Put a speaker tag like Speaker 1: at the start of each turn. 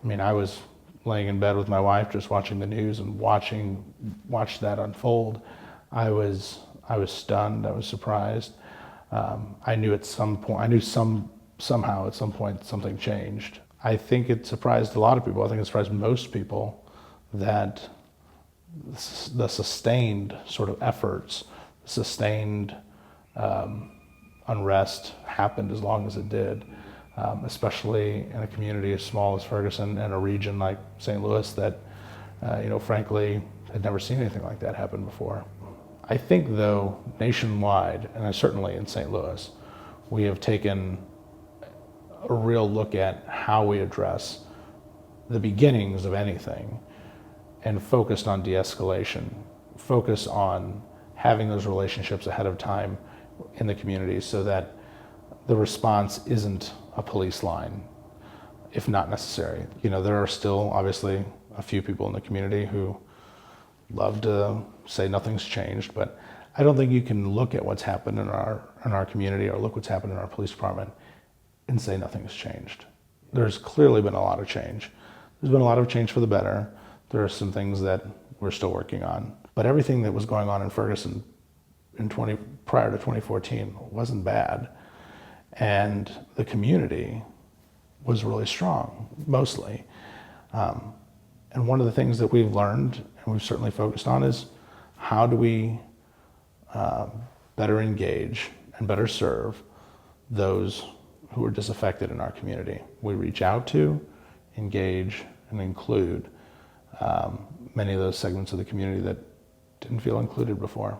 Speaker 1: I mean, I was laying in bed with my wife, just watching the news and watched that unfold. I was stunned. I was surprised. I knew at some point, somehow at some point something changed. I think it surprised a lot of people. I think it surprised most people that the sustained sort of efforts, sustained unrest happened as long as it did, especially in a community as small as Ferguson and a region like St. Louis that, frankly, had never seen anything like that happen before. I think, though, nationwide, and certainly in St. Louis, we have taken a real look at how we address the beginnings of anything and focused on de-escalation, focus on having those relationships ahead of time in the community so that the response isn't a police line, if not necessary. There are still obviously a few people in the community who love to say nothing's changed, but I don't think you can look at what's happened in our community or look what's happened in our police department and say nothing's changed. There's clearly been a lot of change. There's been a lot of change for the better. There are some things that we're still working on. But everything that was going on in Ferguson prior to 2014 wasn't bad. And the community was really strong, mostly. And one of the things that we've learned, and we've certainly focused on, is how do we better engage and better serve those who are disaffected in our community. We reach out to, engage, and include many of those segments of the community that didn't feel included before.